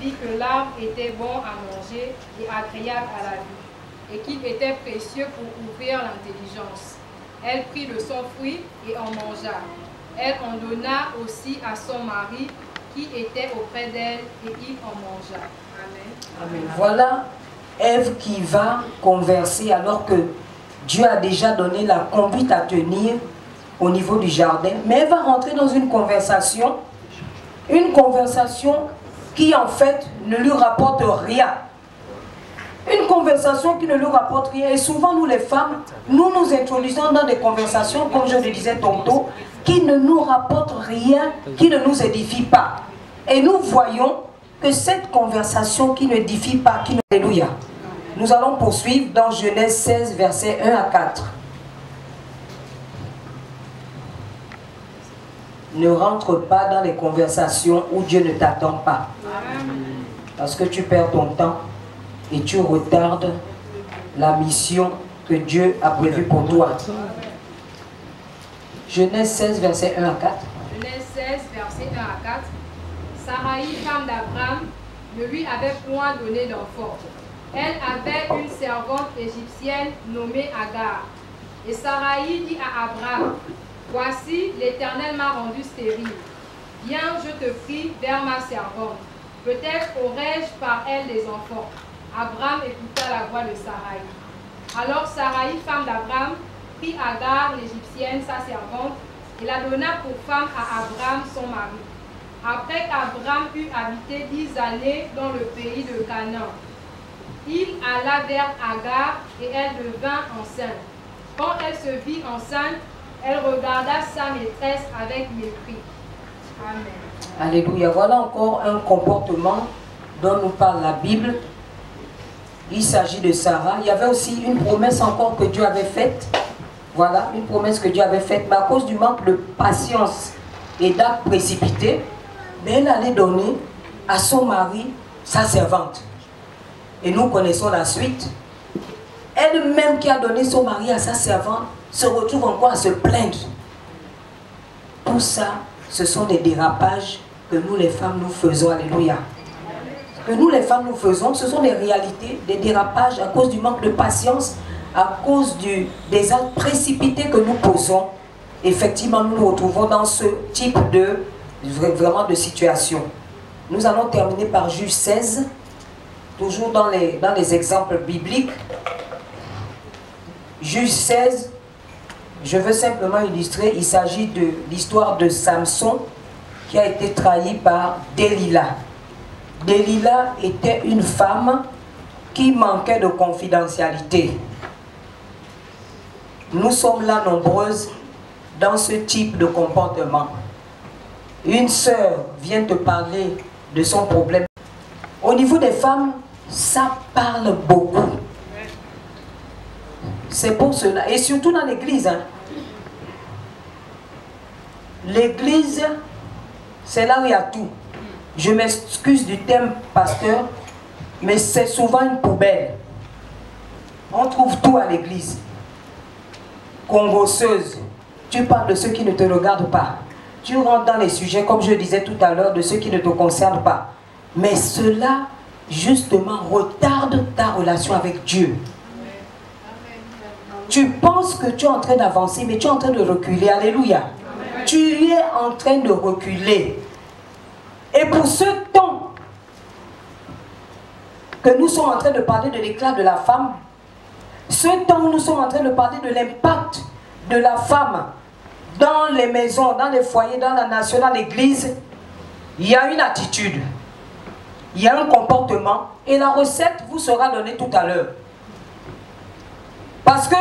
vit que l'arbre était bon à manger et agréable à la vue, et qu'il était précieux pour ouvrir l'intelligence. Elle prit de son fruit et en mangea. Elle en donna aussi à son mari qui était auprès d'elle, et il en mangea. Amen. Amen. Voilà Ève qui va converser alors que Dieu a déjà donné la conduite à tenir au niveau du jardin. Mais elle va rentrer dans une conversation qui en fait ne lui rapporte rien. Une conversation qui ne lui rapporte rien. Et souvent nous les femmes, nous nous introduisons dans des conversations, comme je le disais tantôt, qui ne nous rapportent rien, qui ne nous édifient pas. Et nous voyons que cette conversation qui n'édifie pas, qui nous... Alléluia. Nous allons poursuivre dans Genèse 16, versets 1 à 4. Ne rentre pas dans les conversations où Dieu ne t'attend pas. Parce que tu perds ton temps et tu retardes la mission que Dieu a prévue pour toi. Genèse 16, versets 1 à 4. Genèse 16, versets 1 à 4. Sarai, femme d'Abraham, ne lui avait point donné d'enfant. Elle avait une servante égyptienne nommée Agar. Et Sarai dit à Abraham, « Voici, l'Éternel m'a rendu stérile. Viens, je te prie, vers ma servante. Peut-être aurai-je par elle des enfants. » Abraham écouta la voix de Sarai. Alors Sarai, femme d'Abraham, prit Agar, l'Égyptienne, sa servante, et la donna pour femme à Abraham, son mari. Après qu'Abraham eut habité 10 années dans le pays de Canaan, il alla vers Agar et elle devint enceinte. Quand elle se vit enceinte, elle regarda sa maîtresse avec mépris. Amen. Alléluia. Voilà encore un comportement dont nous parle la Bible. Il s'agit de Sarah. Il y avait aussi une promesse encore que Dieu avait faite. Voilà, une promesse que Dieu avait faite. Mais à cause du manque de patience et d'actes précipités, elle allait donner à son mari sa servante. Et nous connaissons la suite. Elle-même qui a donné son mari à sa servante se retrouve encore à se plaindre. Tout ça, ce sont des dérapages que nous les femmes nous faisons. Alléluia. Que nous les femmes nous faisons, ce sont des réalités, des dérapages à cause du manque de patience, à cause des actes précipités que nous posons. Effectivement, nous nous retrouvons dans ce type de situation. Nous allons terminer par Juge 16, toujours dans les exemples bibliques. Juge 16, je veux simplement illustrer, il s'agit de l'histoire de Samson qui a été trahi par Delilah. Delilah était une femme qui manquait de confidentialité. Nous sommes là nombreuses dans ce type de comportement. Une sœur vient te parler de son problème. Au niveau des femmes, ça parle beaucoup. C'est pour cela, et surtout dans l'église. Hein. L'église, c'est là où il y a tout. Je m'excuse du terme pasteur, mais c'est souvent une poubelle. On trouve tout à l'église. Congosseuse, tu parles de ceux qui ne te regardent pas. Tu rentres dans les sujets, comme je disais tout à l'heure, de ceux qui ne te concernent pas. Mais cela, justement, retarde ta relation avec Dieu. Tu penses que tu es en train d'avancer, mais tu es en train de reculer. Alléluia. Tu es en train de reculer. Et pour ce temps que nous sommes en train de parler de l'éclat de la femme, ce temps où nous sommes en train de parler de l'impact de la femme dans les maisons, dans les foyers, dans la nation, dans l'église, il y a une attitude, il y a un comportement, et la recette vous sera donnée tout à l'heure. Parce que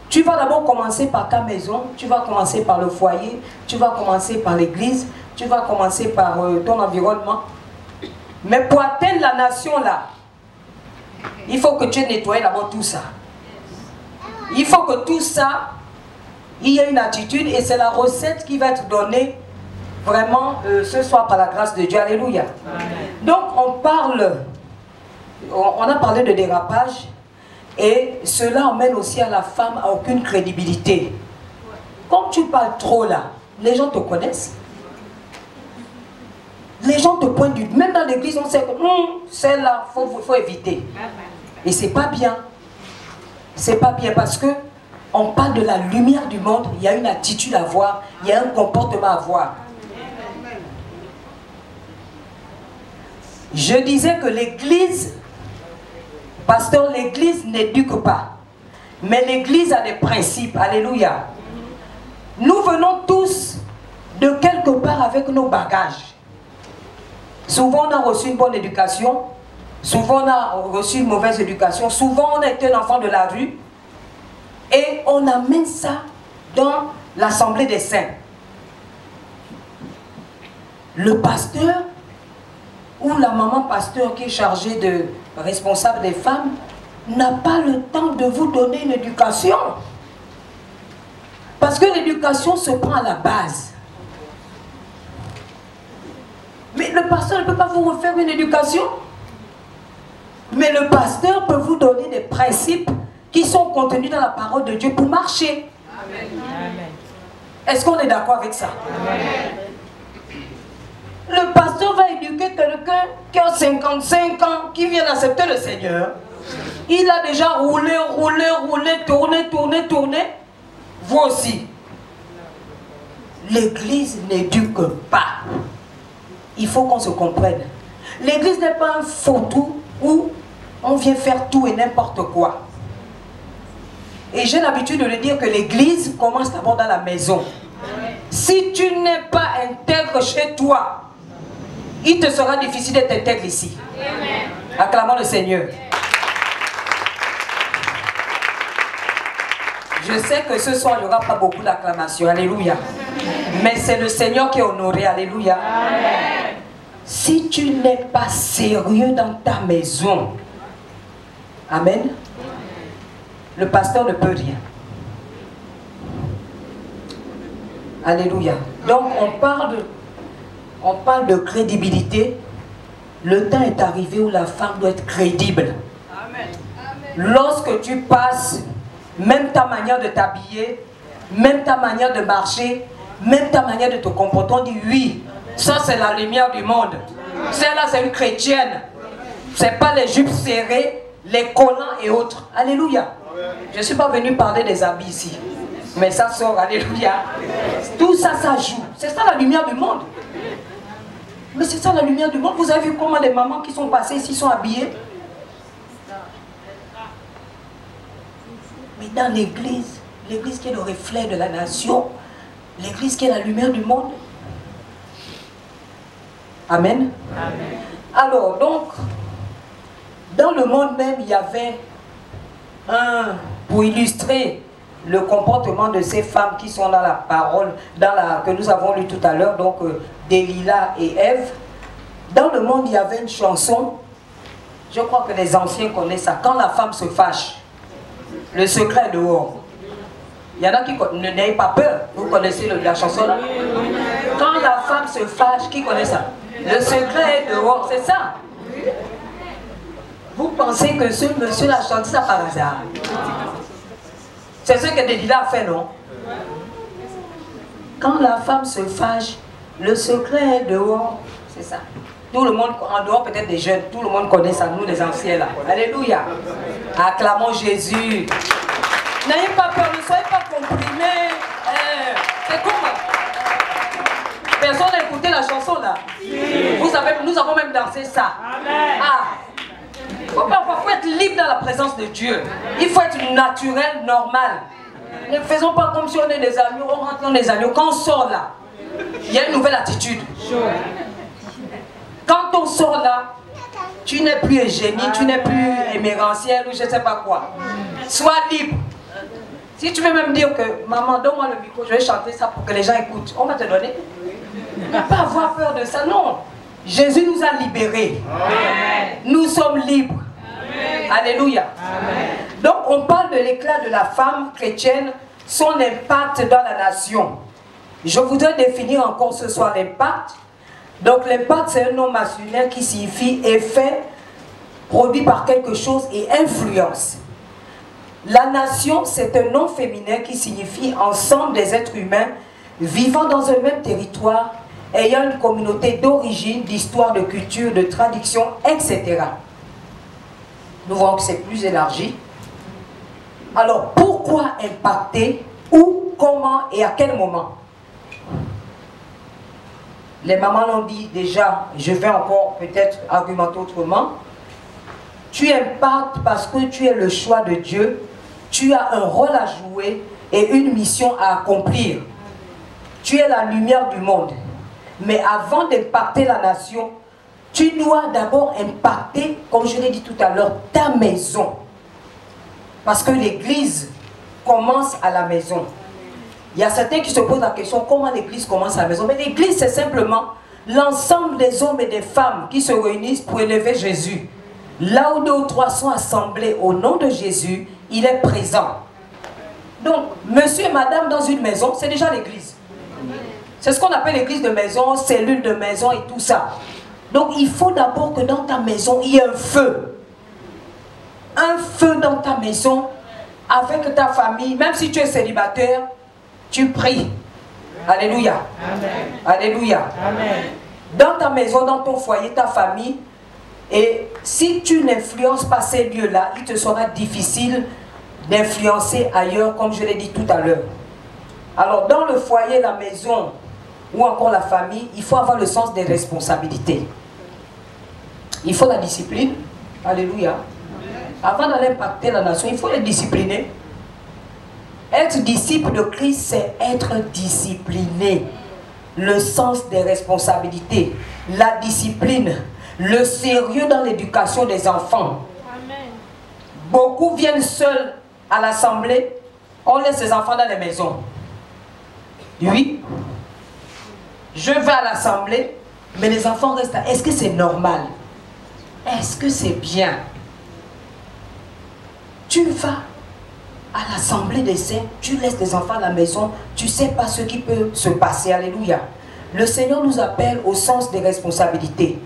tu vas d'abord commencer par ta maison, tu vas commencer par le foyer, tu vas commencer par l'église, tu vas commencer par ton environnement. Mais pour atteindre la nation là, il faut que tu aies nettoyé d'abord tout ça. Il faut que tout ça, il y ait une attitude, et c'est la recette qui va être donnée vraiment ce soir par la grâce de Dieu. Alléluia. Amen. Donc on a parlé de dérapage, et cela emmène aussi à la femme à aucune crédibilité. Quand tu parles trop là, les gens te connaissent. Les gens te pointent du... Même dans l'église, on sait que celle-là, il faut éviter. Et c'est pas bien. C'est pas bien parce que on parle de la lumière du monde, il y a une attitude à avoir, il y a un comportement à avoir. Je disais que l'église, pasteur, l'église n'éduque pas. Mais l'église a des principes. Alléluia. Nous venons tous de quelque part avec nos bagages. Souvent on a reçu une bonne éducation. Souvent on a reçu une mauvaise éducation. Souvent on a été un enfant de la rue. Et on amène ça dans l'assemblée des saints. Le pasteur ou la maman pasteur qui est chargée de responsable des femmes n'a pas le temps de vous donner une éducation. Parce que l'éducation se prend à la base. Mais le pasteur ne peut pas vous refaire une éducation. Mais le pasteur peut vous donner des principes qui sont contenus dans la parole de Dieu pour marcher. Amen. Est-ce qu'on est d'accord avec ça? Amen. Le pasteur va éduquer quelqu'un qui a 55 ans, qui vient d'accepter le Seigneur. Il a déjà roulé, tourné. Vous aussi. L'église n'éduque pas. Il faut qu'on se comprenne. L'église n'est pas un faux-tout où on vient faire tout et n'importe quoi. Et j'ai l'habitude de le dire que l'église commence d'abord dans la maison. Si tu n'es pas intègre chez toi, il te sera difficile d'être intègre ici. Acclamons le Seigneur. Je sais que ce soir, il n'y aura pas beaucoup d'acclamations. Alléluia. Mais c'est le Seigneur qui est honoré. Alléluia. Amen. Si tu n'es pas sérieux dans ta maison, amen, le pasteur ne peut rien. Alléluia. Donc on parle de crédibilité. Le temps est arrivé où la femme doit être crédible. Amen. Lorsque tu passes, même ta manière de t'habiller, même ta manière de marcher, même ta manière de te comporter, on dit oui, ça c'est la lumière du monde. Celle-là c'est une chrétienne. C'est pas les jupes serrées, les collants et autres. Alléluia. Je ne suis pas venu parler des habits ici. Mais ça sort, alléluia. Tout ça, ça joue. C'est ça la lumière du monde. Mais c'est ça la lumière du monde. Vous avez vu comment les mamans qui sont passées ici sont habillées? Mais dans l'église, l'église qui est le reflet de la nation, l'église qui est la lumière du monde. Amen. Amen. Alors, donc, dans le monde même, il y avait pour illustrer le comportement de ces femmes qui sont dans la parole, que nous avons lu tout à l'heure, donc Delilah et Ève. Dans le monde, il y avait une chanson, je crois que les anciens connaissent ça, quand la femme se fâche, le secret est dehors. Il y en a qui n'ayez pas peur, vous connaissez la chanson là? Quand la femme se fâche, qui connaît ça? Le secret est dehors, c'est ça. Vous pensez que ce monsieur a chanté ça par hasard? C'est ce que Delilah a fait, non? Quand la femme se fâche, le secret est dehors, c'est ça. Tout le monde, en dehors peut-être des jeunes, tout le monde connaît ça, nous les anciens là. Alléluia. Acclamons Jésus. N'ayez pas peur, ne soyez pas comprimés. C'est comment? Personne n'a écouté la chanson là. Nous avons même dansé ça. Amen. Il faut être libre dans la présence de Dieu. Il faut être naturel, normal. Ne faisons pas comme si on est des agneaux, on rentre dans des agneaux. Quand on sort là, il y a une nouvelle attitude. Quand on sort là, tu n'es plus génie, tu n'es plus éméranciel ou je ne sais pas quoi. Sois libre. Si tu veux même dire que maman, donne-moi le micro, je vais chanter ça pour que les gens écoutent, on va te donner. Ne pas avoir peur de ça, non. Jésus nous a libérés. Amen. Nous sommes libres. Amen. Alléluia. Amen. Donc on parle de l'éclat de la femme chrétienne, son impact dans la nation. Je voudrais définir encore ce soir l'impact. Donc l'impact c'est un nom masculin qui signifie effet produit par quelque chose et influence. La nation c'est un nom féminin qui signifie ensemble des êtres humains vivant dans un même territoire ayant une communauté d'origine, d'histoire, de culture, de tradition, etc. Nous voyons que c'est plus élargi. Alors, pourquoi impacter? Où, comment et à quel moment? Les mamans l'ont dit déjà, je vais encore peut-être argumenter autrement. Tu impactes parce que tu es le choix de Dieu, tu as un rôle à jouer et une mission à accomplir. Tu es la lumière du monde. Mais avant d'impacter la nation, tu dois d'abord impacter, comme je l'ai dit tout à l'heure, ta maison. Parce que l'église commence à la maison. Il y a certains qui se posent la question, comment l'église commence à la maison? Mais l'église, c'est simplement l'ensemble des hommes et des femmes qui se réunissent pour élever Jésus. Là où 2 ou 3 sont assemblés au nom de Jésus, il est présent. Donc, monsieur et madame dans une maison, c'est déjà l'église. C'est ce qu'on appelle l'église de maison, cellule de maison et tout ça. Donc, il faut d'abord que dans ta maison, il y ait un feu. Un feu dans ta maison, avec ta famille, même si tu es célibataire, tu pries. Alléluia. Amen. Alléluia. Amen. Dans ta maison, dans ton foyer, ta famille, et si tu n'influences pas ces lieux-là, il te sera difficile d'influencer ailleurs, comme je l'ai dit tout à l'heure. Alors, dans le foyer, la maison, ou encore la famille, il faut avoir le sens des responsabilités. Il faut la discipline. Alléluia. Avant d'aller impacter la nation, il faut les discipliner. Être disciple de Christ, c'est être discipliné. Le sens des responsabilités, la discipline, le sérieux dans l'éducation des enfants. Amen. Beaucoup viennent seuls à l'assemblée, on laisse les enfants dans les maisons. Oui, je vais à l'assemblée, mais les enfants restent là. Est-ce que c'est normal? Est-ce que c'est bien? Tu vas à l'assemblée des saints, tu laisses les enfants à la maison, tu ne sais pas ce qui peut se passer. Alléluia. Le Seigneur nous appelle au sens des responsabilités.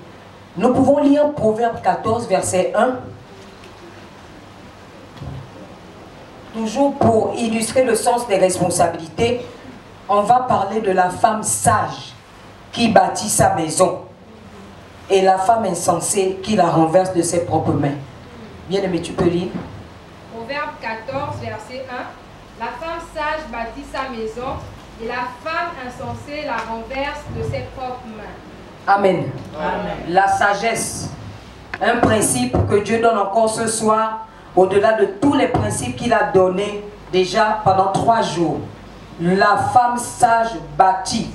Nous pouvons lire Proverbe 14, verset 1. Toujours pour illustrer le sens des responsabilités, on va parler de la femme sage qui bâtit sa maison et la femme insensée qui la renverse de ses propres mains. Bien-aimé, tu peux lire. Proverbe 14, verset 1. La femme sage bâtit sa maison et la femme insensée la renverse de ses propres mains. Amen. Amen. La sagesse, un principe que Dieu donne encore ce soir, au-delà de tous les principes qu'il a donnés déjà pendant 3 jours. La femme sage bâtit.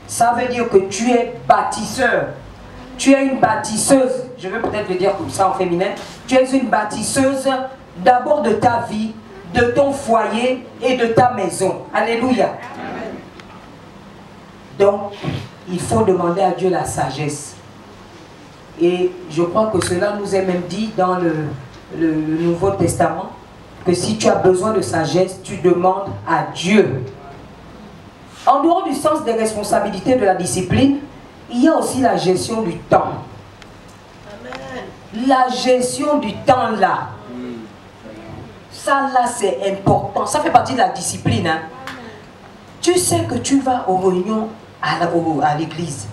Ça veut dire que tu es bâtisseur. Tu es une bâtisseuse. Je vais peut-être le dire comme ça en féminin. Tu es une bâtisseuse d'abord de ta vie, de ton foyer et de ta maison. Alléluia. Donc, il faut demander à Dieu la sagesse. Et je crois que cela nous est même dit dans le Nouveau Testament, que si tu as besoin de sagesse, tu demandes à Dieu. En dehors du sens des responsabilités de la discipline, il y a aussi la gestion du temps. Amen. La gestion du temps là. Ça là c'est important. Ça fait partie de la discipline. Hein. Tu sais que tu vas aux réunions à l'église.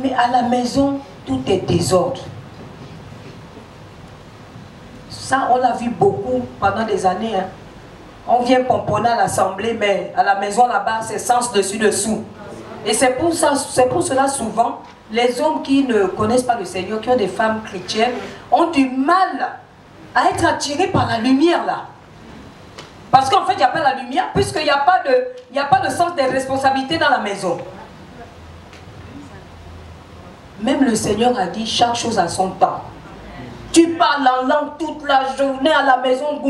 Mais à la maison, tout est désordre. Ça, on l'a vu beaucoup pendant des années. Hein. On vient pomponner à l'assemblée, mais à la maison là-bas, c'est sens dessus-dessous. Et c'est pour cela souvent, les hommes qui ne connaissent pas le Seigneur, qui ont des femmes chrétiennes, ont du mal à être attirés par la lumière là. Parce qu'en fait, il n'y a pas la lumière, puisqu'il n'y a pas de sens des responsabilités dans la maison. Même le Seigneur a dit chaque chose à son temps. Tu parles en langue toute la journée à la maison.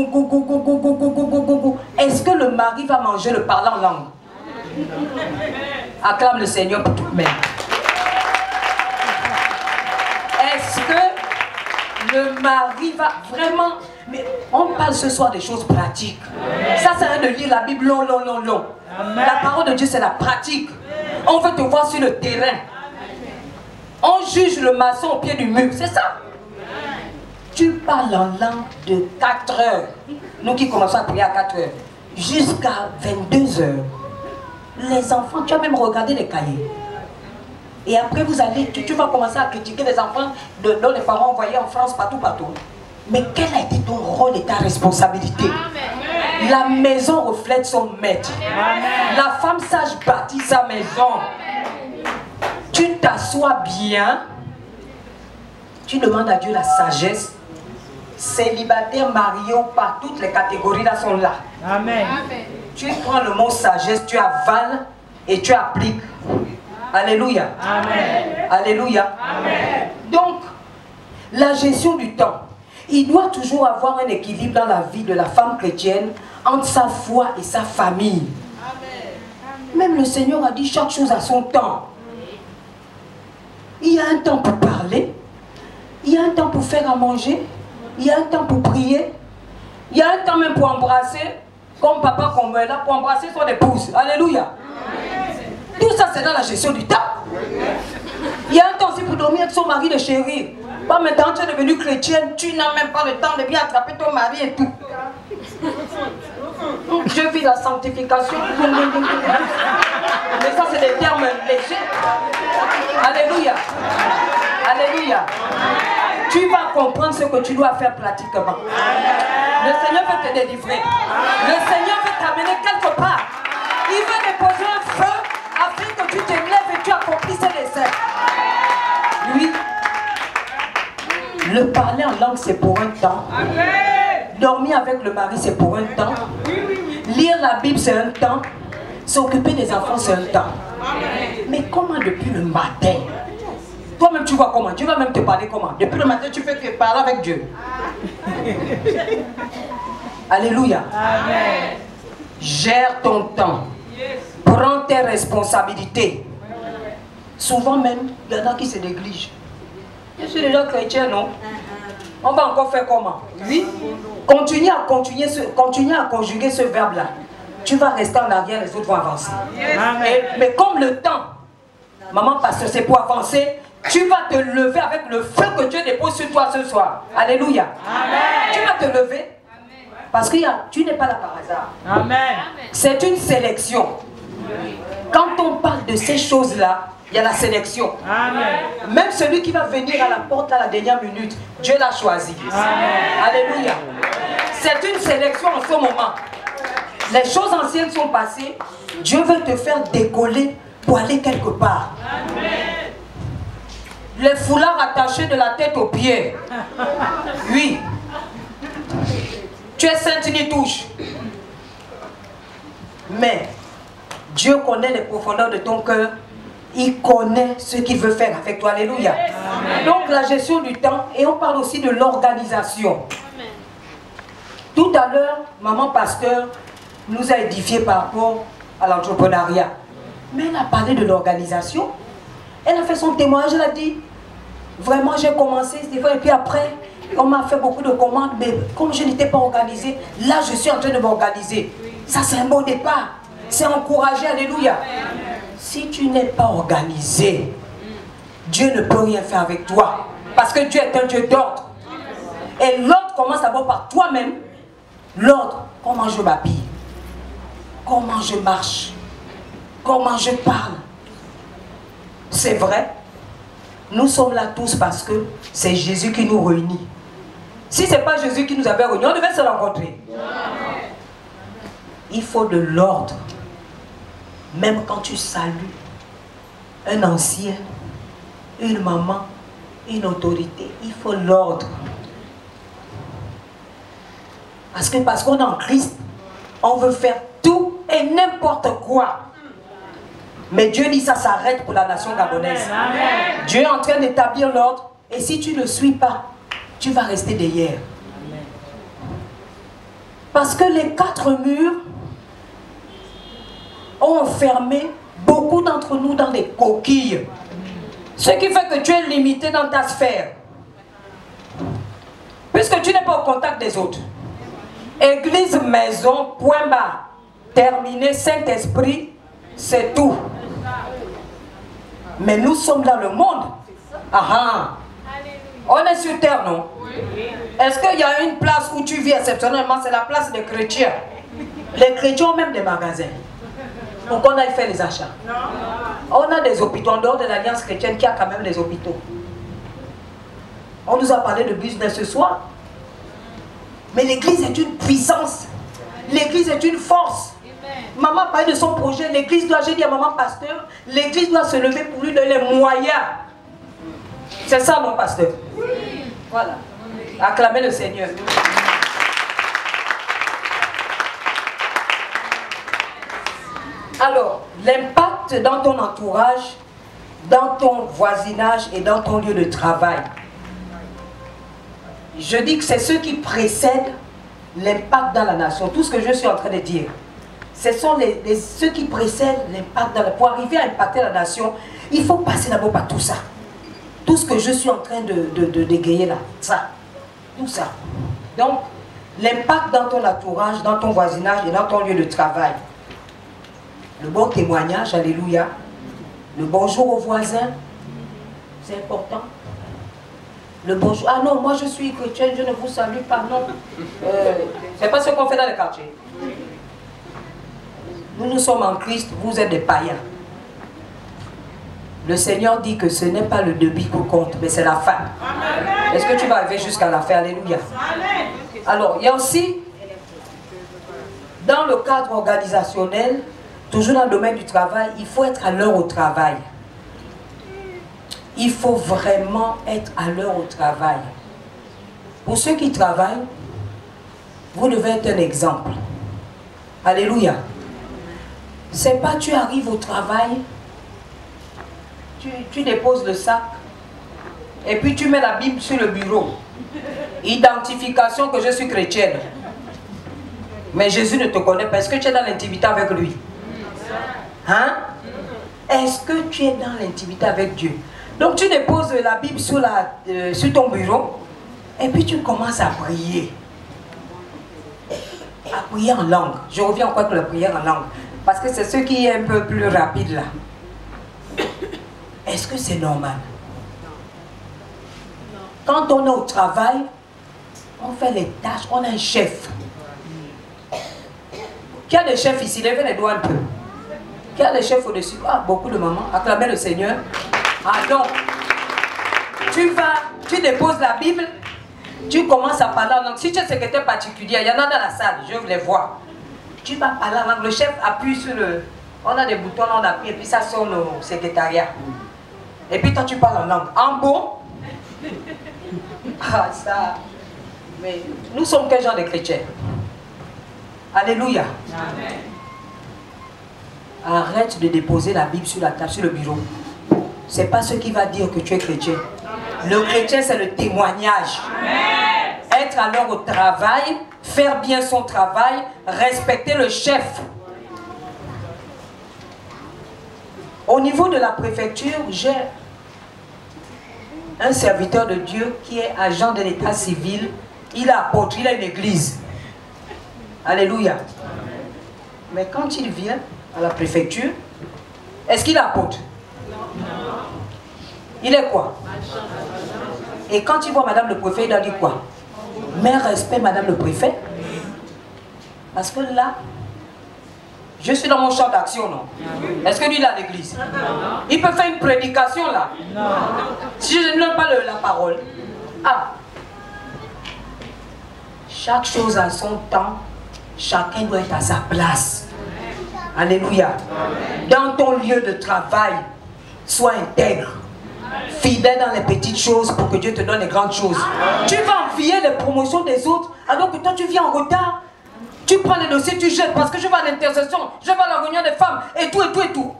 Est-ce que le mari va manger le parler en langue? Acclame le Seigneur pour toute mère. Est-ce que le mari va vraiment... Mais on parle ce soir des choses pratiques. Ça sert à rien de lire la Bible long. La parole de Dieu, c'est la pratique. On veut te voir sur le terrain. On juge le maçon au pied du mur, c'est ça. Tu parles en langue de 4 heures. Nous qui commençons à prier à 4 heures. Jusqu'à 22 heures. Les enfants, tu as même regardé les cahiers. Et après, vous allez, tu vas commencer à critiquer les enfants dont les parents envoyés en France, partout. Mais quel a été ton rôle et ta responsabilité? Amen. La maison reflète son maître. Amen. La femme sage bâtit sa maison. Amen. Tu t'assois bien. Tu demandes à Dieu la sagesse. Célibataire, marié ou pas, toutes les catégories là sont là. Amen. Tu prends le mot sagesse, tu avales et tu appliques. Alléluia. Amen. Alléluia. Amen. Donc, la gestion du temps. Il doit toujours avoir un équilibre dans la vie de la femme chrétienne entre sa foi et sa famille. Amen. Même le Seigneur a dit chaque chose à son temps. Il y a un temps pour parler. Il y a un temps pour faire à manger. Il y a un temps pour prier. Il y a un temps même pour embrasser. Comme papa qu'on est là pour embrasser son épouse. Alléluia. Tout ça c'est dans la gestion du temps. Il y a un temps aussi pour dormir avec son mari, le chéri. Pas maintenant tu es devenue chrétienne, tu n'as même pas le temps de bien attraper ton mari et tout. Dieu vit la sanctification. Mais ça c'est des termes légers. Alléluia. Alléluia. Tu vas comprendre ce que tu dois faire pratiquement. Le Seigneur veut te délivrer. Le Seigneur veut t'amener quelque part. Il veut déposer un feu afin que tu te lèves et tu accomplisses ses desseins. Oui. Le parler en langue c'est pour un temps. Dormir avec le mari c'est pour un temps. Lire la Bible c'est un temps. S'occuper des enfants c'est un temps. Mais comment depuis le matin? Toi-même tu vois comment? Dieu va même te parler comment? Depuis le matin tu fais que parler avec Dieu. Alléluia. Amen. Gère ton temps. Prends tes responsabilités. Souvent même, il y en a qui se négligent. Je suis déjà chrétien, non? On va encore faire comment? Oui. Continue à conjuguer ce verbe-là. Tu vas rester en arrière, les autres vont avancer. Mais comme le temps, maman pasteur, c'est pour avancer, tu vas te lever avec le feu que Dieu dépose sur toi ce soir. Alléluia. Amen. Tu vas te lever. Parce que tu n'es pas là par hasard. Amen. C'est une sélection. Quand on parle de ces choses-là, il y a la sélection. Amen. Même celui qui va venir à la porte à la dernière minute, Dieu l'a choisi. Amen. Alléluia. C'est une sélection en ce moment. Les choses anciennes sont passées. Dieu veut te faire décoller pour aller quelque part. Amen. Les foulards attachés de la tête aux pieds. Oui. Tu es sainte ni touche. Mais Dieu connaît les profondeurs de ton cœur. Il connaît ce qu'il veut faire avec toi. Alléluia. Amen. Donc la gestion du temps. Et on parle aussi de l'organisation. Tout à l'heure, maman pasteur nous a édifié par rapport à l'entrepreneuriat. Mais elle a parlé de l'organisation. Elle a fait son témoignage. Elle a dit, vraiment j'ai commencé, et puis après, on m'a fait beaucoup de commandes, mais comme je n'étais pas organisée, là je suis en train de m'organiser. Ça c'est un bon départ. C'est encouragé, alléluia. Si tu n'es pas organisé, Dieu ne peut rien faire avec toi. Parce que Dieu est un Dieu d'ordre. Et l'ordre commence d'abord par toi-même. L'ordre, comment je m'habille, comment je marche, comment je parle. C'est vrai, nous sommes là tous parce que c'est Jésus qui nous réunit. Si ce n'est pas Jésus qui nous avait réunis, on devait se rencontrer. Il faut de l'ordre. Même quand tu salues un ancien, une maman, une autorité, il faut l'ordre. Parce qu'on est en Christ, on veut faire tout et n'importe quoi. Mais Dieu dit ça s'arrête pour la nation gabonaise. Amen. Dieu est en train d'établir l'ordre et si tu ne le suis pas, tu vas rester derrière. Amen. Parce que les 4 murs ont enfermé beaucoup d'entre nous dans des coquilles. Ce qui fait que tu es limité dans ta sphère. Puisque tu n'es pas au contact des autres. Église, maison, point barre. Terminé, Saint-Esprit, c'est tout. Mais nous sommes dans le monde. Ah, on est sur terre, non? Est-ce qu'il y a une place où tu vis exceptionnellement? C'est la place des chrétiens. Les chrétiens ont même des magasins. pour qu'on aille faire les achats. Non. On a des hôpitaux en dehors de l'Alliance chrétienne qui a quand même des hôpitaux. On nous a parlé de business ce soir. Mais l'église est une puissance. L'église est une force. Maman parle de son projet. L'église doit, j'ai dit à maman pasteur, l'église doit se lever pour lui donner les moyens. C'est ça mon pasteur. Oui. Voilà. Acclamez le Seigneur. Alors, l'impact dans ton entourage, dans ton voisinage et dans ton lieu de travail. Je dis que c'est ceux qui précèdent l'impact dans la nation. Tout ce que je suis en train de dire, ce sont ceux qui précèdent l'impact dans la... Pour arriver à impacter la nation, il faut passer d'abord par tout ça. Tout ce que je suis en train de dégayer là, ça, tout ça. Donc, l'impact dans ton entourage, dans ton voisinage et dans ton lieu de travail. Le bon témoignage, alléluia. Le bonjour aux voisins, c'est important. Le bonjour, ah non, moi je suis chrétienne, je ne vous salue pas, non. C'est pas ce qu'on fait dans les quartiers. Nous sommes en Christ, vous êtes des païens. Le Seigneur dit que ce n'est pas le début qui compte, mais c'est la fin. Est-ce que tu vas arriver jusqu'à la fin? Alléluia. Alors, il y a aussi, dans le cadre organisationnel, toujours dans le domaine du travail, il faut être à l'heure au travail. Il faut vraiment être à l'heure au travail. Pour ceux qui travaillent, vous devez être un exemple. Alléluia. C'est pas tu arrives au travail, tu déposes le sac, et puis tu mets la Bible sur le bureau. Identification que je suis chrétienne. Mais Jésus ne te connaît pas. Est-ce que tu es dans l'intimité avec lui? Hein? Est-ce que tu es dans l'intimité avec Dieu? Donc tu déposes la Bible sur ton bureau, et puis tu commences à prier. À prier en langue. Je reviens encore avec la prière en langue. Parce que c'est ce qui est un peu plus rapide là. Est-ce que c'est normal? Quand on est au travail, on fait les tâches, on a un chef. Qui a des chefs ici? Levez les doigts un peu. Qui a des chefs au-dessus? Ah, beaucoup de mamans. Acclamez le Seigneur. Ah non. Tu déposes la Bible, tu commences à parler en langue. Si tu es secrétaire particulier, il y en a dans la salle, je les vois. Tu vas parler en langue. Le chef appuie sur le... On a des boutons, on appuie, et puis ça sonne au secrétariat. Et puis toi, tu parles en langue. En bon? Ah, ça... Mais nous sommes quel genre de chrétiens? Alléluia. Amen. Arrête de déposer la Bible sur la table, sur le bureau. C'est pas ce qui va dire que tu es chrétien. Le chrétien, c'est le témoignage. Amen. Être à l'heure au travail, faire bien son travail, respecter le chef. Au niveau de la préfecture, j'ai un serviteur de Dieu qui est agent de l'état civil. Il est apôtre, il a une église. Alléluia. Mais quand il vient à la préfecture, est-ce qu'il est apôtre? Non. Il est quoi? Et quand il voit madame le préfet, il a dit quoi? Mais respect madame le préfet. Parce que là, je suis dans mon champ d'action, non? Est-ce que lui il a l'église? Il peut faire une prédication là? Non. Si je ne donne pas la parole. Ah. Chaque chose a son temps. Chacun doit être à sa place. Alléluia. Dans ton lieu de travail, sois intègre. Fidèle dans les petites choses pour que Dieu te donne les grandes choses. Tu vas envier les promotions des autres alors que toi tu viens en retard. Tu prends les dossiers, tu jettes parce que je vais à l'intercession, je vais à la réunion des femmes et tout et tout et tout.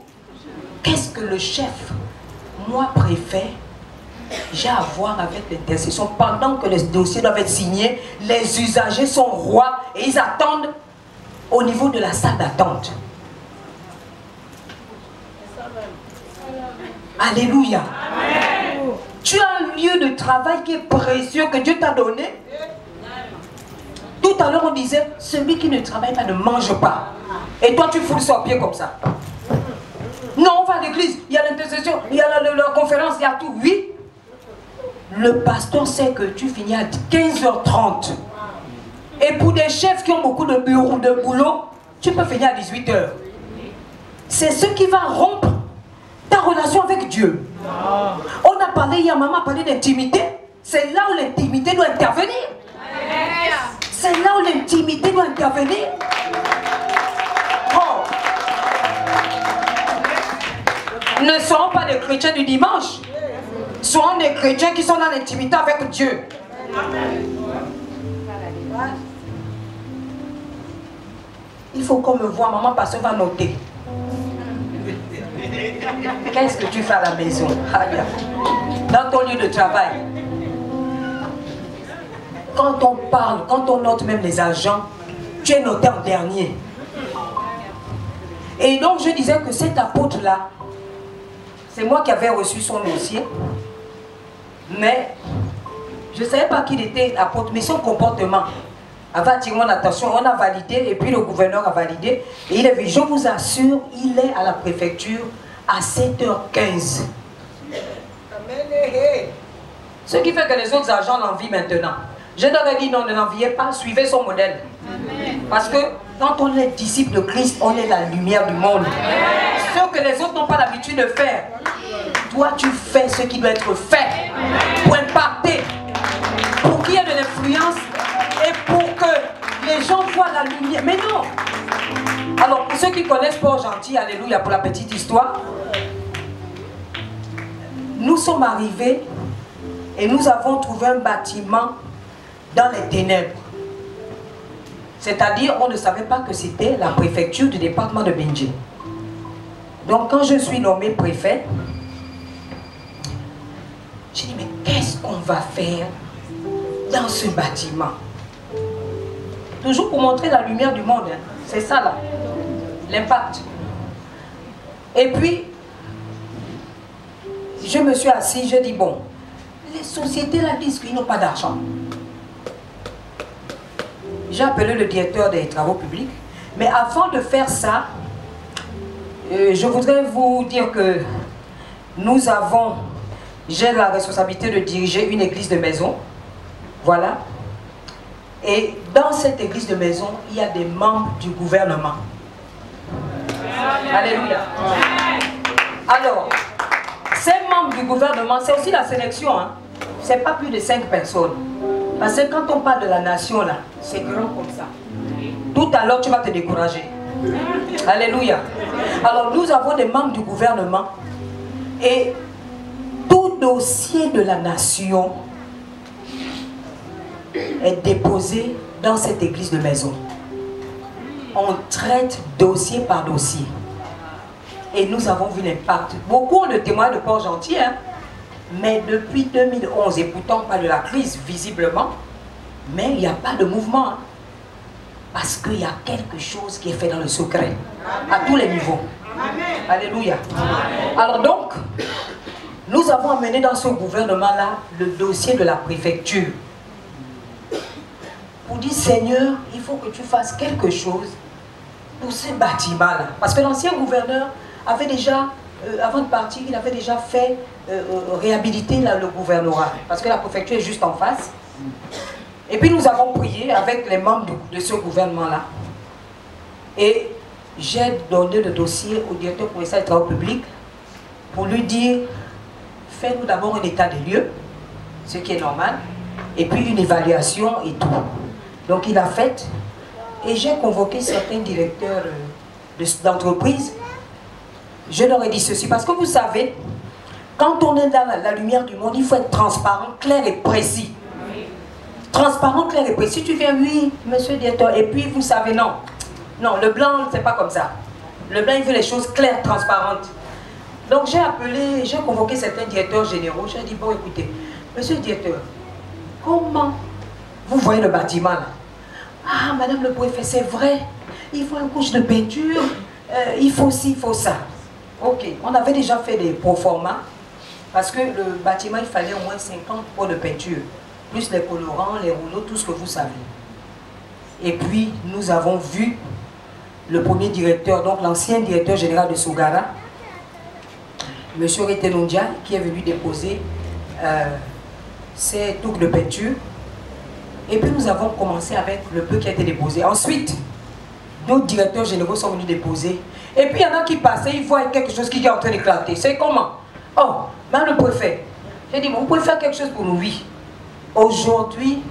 Qu'est-ce que le chef, moi préfet, j'ai à voir avec l'intercession? Pendant que les dossiers doivent être signés, les usagers sont rois et ils attendent au niveau de la salle d'attente. Alléluia. Amen. Tu as un lieu de travail qui est précieux que Dieu t'a donné. Tout à l'heure on disait, celui qui ne travaille pas ne mange pas. Et toi tu fous le pied comme ça. Non, on va à l'église, il y a l'intercession, il y a la conférence, il y a tout. Oui. Le pasteur sait que tu finis à 15h30. Et pour des chefs qui ont beaucoup de bureaux, de boulot, tu peux finir à 18h. c'est ce qui va rompre ta relation avec Dieu. On a parlé hier, maman a parlé d'intimité. C'est là où l'intimité doit intervenir. C'est là où l'intimité doit intervenir. Oh. Ne serons pas des chrétiens du dimanche. Serons des chrétiens qui sont dans l'intimité avec Dieu. Il faut qu'on me voie, maman, parce qu'on va noter. Qu'est-ce que tu fais à la maison? Dans ton lieu de travail. Quand on parle, quand on note même les agents, tu es noté en dernier. Et donc je disais que cet apôtre-là, c'est moi qui avais reçu son dossier, mais je ne savais pas qu'il était apôtre, mais son comportement avait attiré mon attention. On a validé, et puis le gouverneur a validé, et il est vu, je vous assure, il est à la préfecture à 7h15. Ce qui fait que les autres agents l'envient maintenant. Je leur ai dit non, ne l'enviez pas, suivez son modèle. Parce que quand on est disciple de Christ, on est la lumière du monde. Ce que les autres n'ont pas l'habitude de faire, toi tu fais ce qui doit être fait pour impacter, pour qu'il y ait de l'influence et pour que les gens voient la lumière. Mais non. Alors pour ceux qui connaissent Port-Gentil, alléluia, pour la petite histoire, nous sommes arrivés et nous avons trouvé un bâtiment dans les ténèbres. C'est-à-dire, on ne savait pas que c'était la préfecture du département de Bindji. Donc, quand je suis nommé préfet, j'ai dit, mais qu'est-ce qu'on va faire dans ce bâtiment? Toujours pour montrer la lumière du monde. Hein. C'est ça, là. L'impact. Et puis, je me suis assis, je dis, bon, les sociétés là disent qu'ils n'ont pas d'argent. J'ai appelé le directeur des travaux publics. Mais avant de faire ça, je voudrais vous dire que nous avons, j'ai la responsabilité de diriger une église de maison. Voilà. Et dans cette église de maison, il y a des membres du gouvernement. Alléluia. Alors, ces membres du gouvernement, c'est aussi la sélection. Hein. Ce n'est pas plus de 5 personnes. Parce que quand on parle de la nation, là, c'est grand comme ça. Tout à l'heure, tu vas te décourager. Alléluia. Alors, nous avons des membres du gouvernement. Et tout dossier de la nation est déposé dans cette église de maison. On traite dossier par dossier. Et nous avons vu l'impact. Beaucoup ont le témoin de Port-Gentil, hein. Mais depuis 2011, et pourtant pas de la crise visiblement, mais il n'y a pas de mouvement. Hein, parce qu'il y a quelque chose qui est fait dans le secret, à tous les niveaux. Amen. Alléluia. Amen. Alors donc, nous avons amené dans ce gouvernement-là le dossier de la préfecture. Pour dire, Seigneur, il faut que tu fasses quelque chose pour ce bâtiment-là. Parce que l'ancien gouverneur avait déjà, avant de partir, il avait déjà fait réhabiliter le gouvernorat. Parce que la préfecture est juste en face. Et puis nous avons prié avec les membres de ce gouvernement-là. Et j'ai donné le dossier au directeur provincial des travaux publics pour lui dire, fais-nous d'abord un état des lieux, ce qui est normal, et puis une évaluation et tout. Donc il a fait, et j'ai convoqué certains directeurs d'entreprise. Je leur ai dit ceci, parce que vous savez, quand on est dans la lumière du monde, il faut être transparent, clair et précis. Transparent, clair et précis. Si tu viens, oui, monsieur le directeur, et puis vous savez, non. Non, le blanc, c'est pas comme ça. Le blanc, il veut les choses claires, transparentes. Donc j'ai appelé, j'ai convoqué certains directeurs généraux. J'ai dit, bon, écoutez, monsieur le directeur, comment vous voyez le bâtiment là? Ah, madame le préfet, c'est vrai, il faut une couche de peinture, il faut ci, il faut ça. Ok, on avait déjà fait des proformas, parce que le bâtiment, il fallait au moins 50 pots de peinture, plus les colorants, les rouleaux, tout ce que vous savez. Et puis, nous avons vu le premier directeur, donc l'ancien directeur général de Sougara, M. Retenondia, qui est venu déposer ses touques de peinture. Et puis nous avons commencé avec le peu qui a été déposé. Ensuite, nos directeurs généraux sont venus déposer. Et puis il y en a qui passaient, ils voient quelque chose qui est en train d'éclater. C'est comment? Oh, même le préfet. J'ai dit, vous pouvez faire quelque chose pour nous? Oui. Aujourd'hui,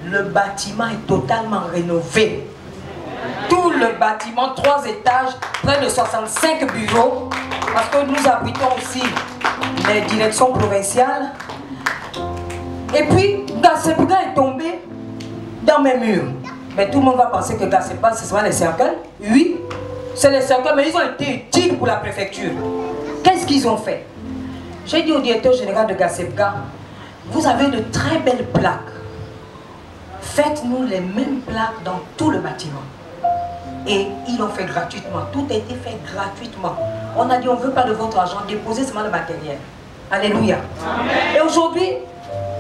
le bâtiment est totalement rénové. Tout le bâtiment, 3 étages, près de 65 bureaux, parce que nous abritons aussi les directions provinciales. Et puis, Gassebga est tombé dans mes murs. Mais tout le monde va penser que Gassebga, ce sera les cercles. Oui, c'est les cercles, mais ils ont été utiles pour la préfecture. Qu'est-ce qu'ils ont fait? J'ai dit au directeur général de Gassebga, vous avez de très belles plaques. Faites-nous les mêmes plaques dans tout le bâtiment. Et ils l'ont fait gratuitement. Tout a été fait gratuitement. On a dit, on ne veut pas de votre argent, déposez seulement le matériel. Alléluia. Amen. Et aujourd'hui,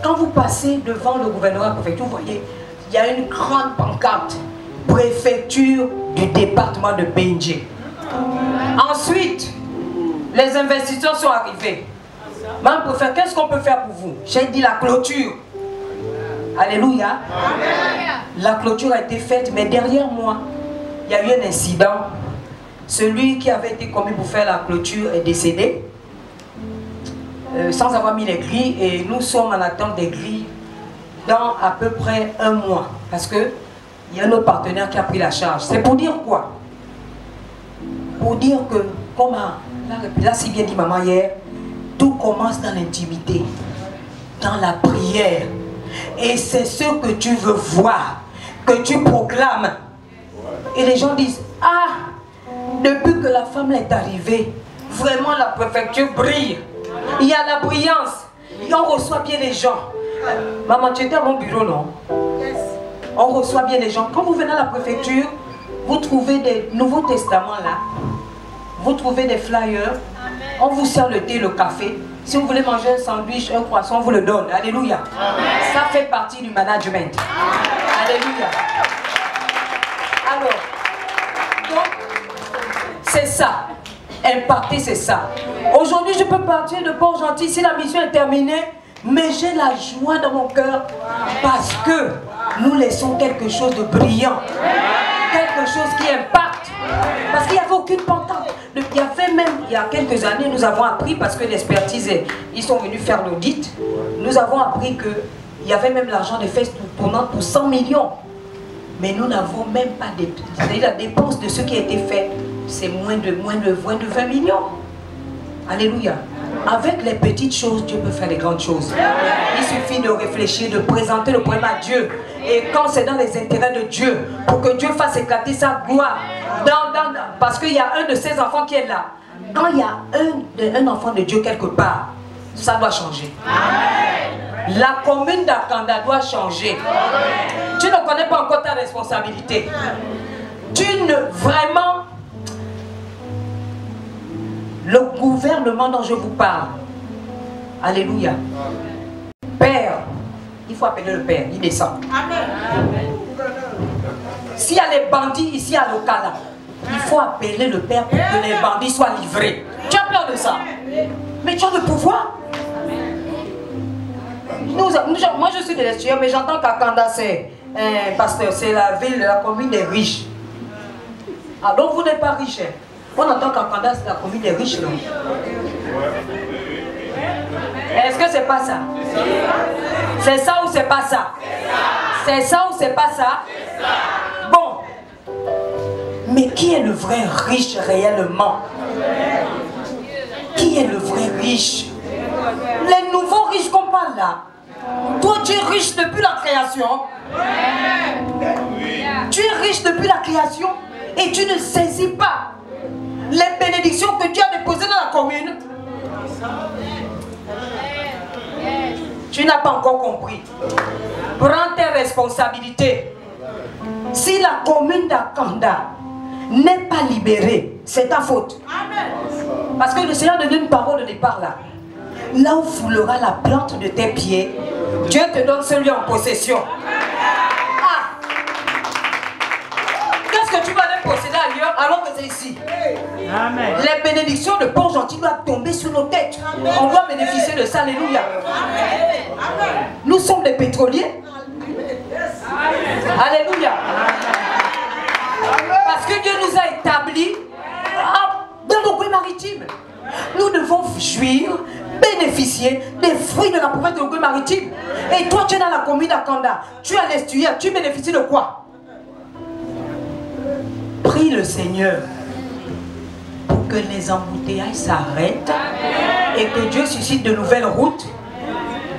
quand vous passez devant le gouvernement préfecture, vous voyez, il y a une grande pancarte. Préfecture du département de Benji. Ensuite, les investisseurs sont arrivés. Madame le préfet, qu'est-ce qu'on peut faire pour vous? J'ai dit la clôture. Alléluia. Amen. La clôture a été faite, mais derrière moi, il y a eu un incident. Celui qui avait été commis pour faire la clôture est décédé, sans avoir mis les grilles, et nous sommes en attente des grilles dans à peu près 1 mois. Parce que il y a un autre partenaire qui a pris la charge. C'est pour dire quoi? Pour dire que, comme là si bien dit maman hier, tout commence dans l'intimité, dans la prière. Et c'est ce que tu veux voir, que tu proclames. Et les gens disent, ah, depuis que la femme est arrivée, vraiment la préfecture brille. Il y a la brillance. Et on reçoit bien les gens. Maman, tu étais à mon bureau, non? On reçoit bien les gens. Quand vous venez à la préfecture, vous trouvez des Nouveaux Testaments là. Vous trouvez des flyers. On vous sert le thé, le café. Si vous voulez manger un sandwich, un croissant, on vous le donne. Alléluia. Amen. Ça fait partie du management. Amen. Alléluia. Alors, donc, c'est ça. Impacter, c'est ça. Aujourd'hui, je peux partir de Port-Gentil si la mission est terminée, mais j'ai la joie dans mon cœur parce que nous laissons quelque chose de brillant, quelque chose qui impacte. Parce qu'il n'y avait aucune pancarte. Il y avait même, il y a quelques années, nous avons appris, parce que l'expertise, ils sont venus faire l'audit, nous avons appris qu'il y avait même l'argent des fesses tournantes pour 100 millions. Mais nous n'avons même pas de... La dépense de ce qui a été fait, c'est moins de 20 millions. Alléluia. Avec les petites choses, Dieu peut faire les grandes choses. Il suffit de réfléchir, de présenter le problème à Dieu. Et quand c'est dans les intérêts de Dieu, pour que Dieu fasse éclater sa gloire. Parce qu'il y a un de ses enfants qui est là. Quand il y a un enfant de Dieu quelque part, ça doit changer. Amen. La commune d'Akanda doit changer. Amen. Tu ne connais pas encore ta responsabilité. Vraiment, le gouvernement dont je vous parle, alléluia. Père, il faut appeler le Père, il descend. Amen. S'il y a les bandits ici à Lokala, il faut appeler le Père pour que les bandits soient livrés. Tu as peur de ça? Mais tu as le pouvoir. Moi je suis de l'extérieur, mais j'entends qu'Akanda c'est pasteur, c'est la ville, la commune des riches. Ah donc vous n'êtes pas riche. Hein? On entend qu'Akanda c'est la commune des riches, non? Est-ce que c'est pas ça? C'est ça ou c'est pas ça? C'est ça ou c'est pas ça? Bon. Mais qui est le vrai riche réellement? Qui est le vrai riche? Les nouveaux riches qu'on parle là. Toi tu es riche depuis la création. Tu es riche depuis la création et tu ne saisis pas les bénédictions que Dieu a déposées dans la commune. Tu n'as pas encore compris. Prends tes responsabilités. Si la commune d'Akanda n'est pas libérée, c'est ta faute. Parce que le Seigneur donne une parole au départ là. Là où foulera la plante de tes pieds, Dieu te donne celui en possession. Ah! Qu'est-ce que tu vas aller posséder ailleurs alors que c'est ici? Amen. Les bénédictions de Port-Gentil doivent tomber sur nos têtes. Amen. On doit bénéficier de ça. Alléluia. Amen. Nous sommes des pétroliers. Amen. Alléluia. Amen. Parce que Dieu nous a établis dans nos coins maritimes. Nous devons jouir, bénéficier des fruits de la province de l'Ogooué maritime. Et toi, tu es dans la commune d'Akanda, tu es à l'estuaire, tu bénéficies de quoi? Prie le Seigneur pour que les embouteillages s'arrêtent et que Dieu suscite de nouvelles routes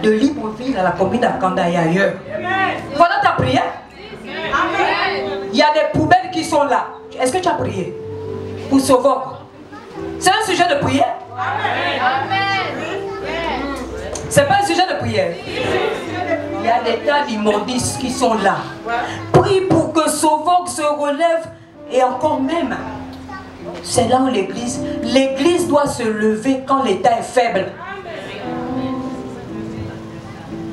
de Libreville à la commune d'Akanda et ailleurs. Voilà ta prière. Il y a des poubelles qui sont là. Est-ce que tu as prié pour Sovok? C'est un sujet de prière. C'est pas un sujet de prière. Il y a des tas d'immondices qui sont là. Prie pour que Sovok se relève. Et encore même, c'est là où l'église doit se lever quand l'État est faible.